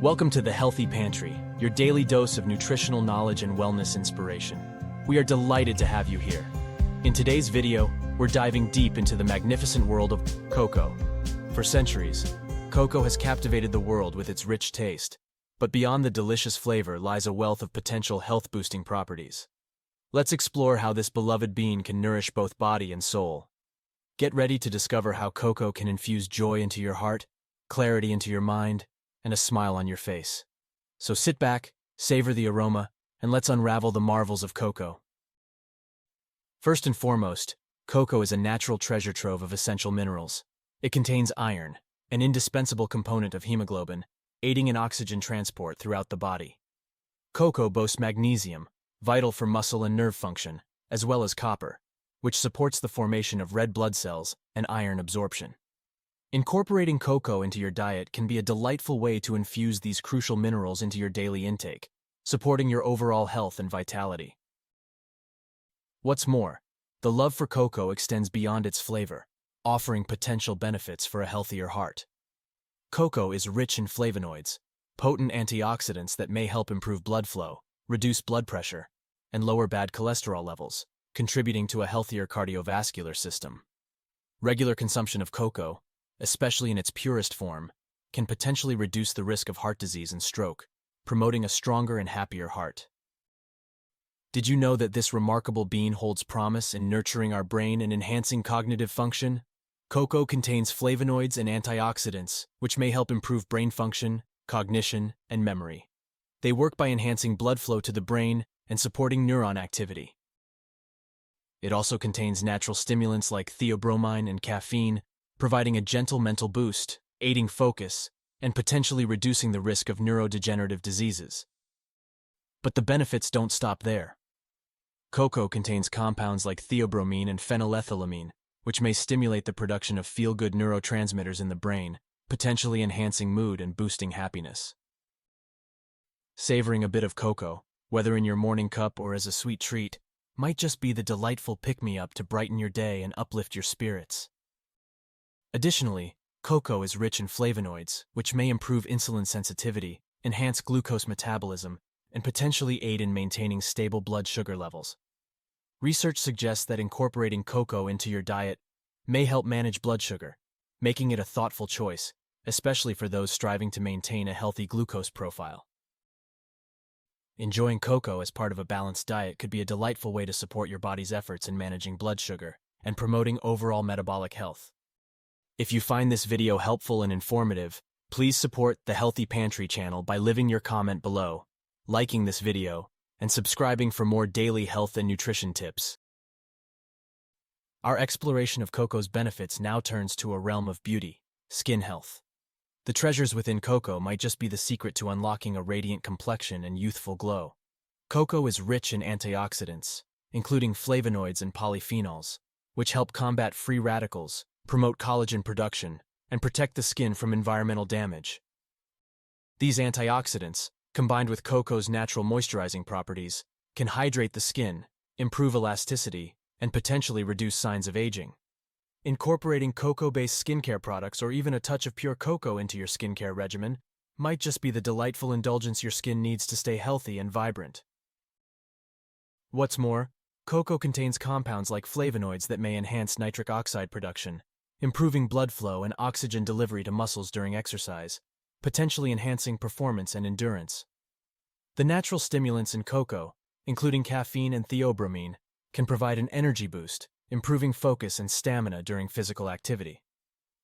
Welcome to the Healthy Pantry, your daily dose of nutritional knowledge and wellness inspiration. We are delighted to have you here. In today's video, we're diving deep into the magnificent world of cocoa. For centuries, cocoa has captivated the world with its rich taste, but beyond the delicious flavor lies a wealth of potential health-boosting properties. Let's explore how this beloved bean can nourish both body and soul. Get ready to discover how cocoa can infuse joy into your heart, clarity into your mind, and a smile on your face. So sit back, savor the aroma, and let's unravel the marvels of cocoa. First and foremost, cocoa is a natural treasure trove of essential minerals. It contains iron, an indispensable component of hemoglobin, aiding in oxygen transport throughout the body. Cocoa boasts magnesium, vital for muscle and nerve function, as well as copper, which supports the formation of red blood cells and iron absorption. Incorporating cocoa into your diet can be a delightful way to infuse these crucial minerals into your daily intake, supporting your overall health and vitality. What's more, the love for cocoa extends beyond its flavor, offering potential benefits for a healthier heart. Cocoa is rich in flavonoids, potent antioxidants that may help improve blood flow, reduce blood pressure, and lower bad cholesterol levels, contributing to a healthier cardiovascular system. Regular consumption of cocoa, especially in its purest form, can potentially reduce the risk of heart disease and stroke, promoting a stronger and happier heart. Did you know that this remarkable bean holds promise in nurturing our brain and enhancing cognitive function? Cocoa contains flavonoids and antioxidants, which may help improve brain function, cognition, and memory. They work by enhancing blood flow to the brain and supporting neuron activity. It also contains natural stimulants like theobromine and caffeine, providing a gentle mental boost, aiding focus, and potentially reducing the risk of neurodegenerative diseases. But the benefits don't stop there. Cocoa contains compounds like theobromine and phenylethylamine, which may stimulate the production of feel-good neurotransmitters in the brain, potentially enhancing mood and boosting happiness. Savoring a bit of cocoa, whether in your morning cup or as a sweet treat, might just be the delightful pick-me-up to brighten your day and uplift your spirits. Additionally, cocoa is rich in flavonoids, which may improve insulin sensitivity, enhance glucose metabolism, and potentially aid in maintaining stable blood sugar levels. Research suggests that incorporating cocoa into your diet may help manage blood sugar, making it a thoughtful choice, especially for those striving to maintain a healthy glucose profile. Enjoying cocoa as part of a balanced diet could be a delightful way to support your body's efforts in managing blood sugar and promoting overall metabolic health. If you find this video helpful and informative, please support the Healthy Pantry channel by leaving your comment below, liking this video, and subscribing for more daily health and nutrition tips. Our exploration of cocoa's benefits now turns to a realm of beauty, skin health. The treasures within cocoa might just be the secret to unlocking a radiant complexion and youthful glow. Cocoa is rich in antioxidants, including flavonoids and polyphenols, which help combat free radicals, promote collagen production, and protect the skin from environmental damage. These antioxidants, combined with cocoa's natural moisturizing properties, can hydrate the skin, improve elasticity, and potentially reduce signs of aging. Incorporating cocoa-based skincare products or even a touch of pure cocoa into your skincare regimen might just be the delightful indulgence your skin needs to stay healthy and vibrant. What's more, cocoa contains compounds like flavonoids that may enhance nitric oxide production, improving blood flow and oxygen delivery to muscles during exercise, potentially enhancing performance and endurance. The natural stimulants in cocoa, including caffeine and theobromine, can provide an energy boost, improving focus and stamina during physical activity.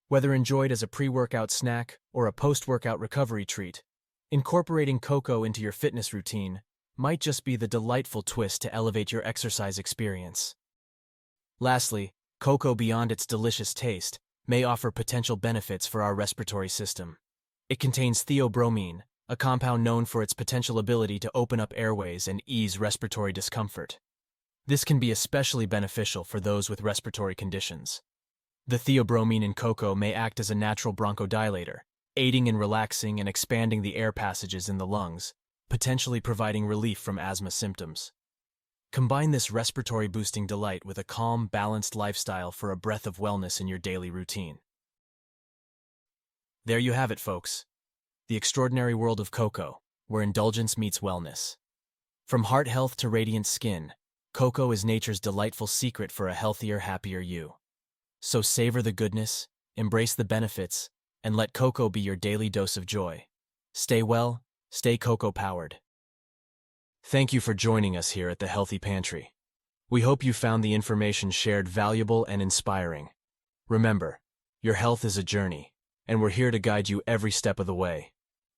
Whether enjoyed as a pre-workout snack or a post-workout recovery treat, incorporating cocoa into your fitness routine might just be the delightful twist to elevate your exercise experience. Lastly, cocoa, beyond its delicious taste, may offer potential benefits for our respiratory system. It contains theobromine, a compound known for its potential ability to open up airways and ease respiratory discomfort. This can be especially beneficial for those with respiratory conditions. The theobromine in cocoa may act as a natural bronchodilator, aiding in relaxing and expanding the air passages in the lungs, potentially providing relief from asthma symptoms. Combine this respiratory-boosting delight with a calm, balanced lifestyle for a breath of wellness in your daily routine. There you have it, folks. the extraordinary world of cocoa, where indulgence meets wellness. From heart health to radiant skin, cocoa is nature's delightful secret for a healthier, happier you. So savor the goodness, embrace the benefits, and let cocoa be your daily dose of joy. Stay well, stay cocoa-powered. Thank you for joining us here at the Healthy Pantry. We hope you found the information shared valuable and inspiring. Remember, your health is a journey, and we're here to guide you every step of the way.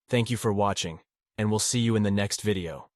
Thank you for watching, and we'll see you in the next video.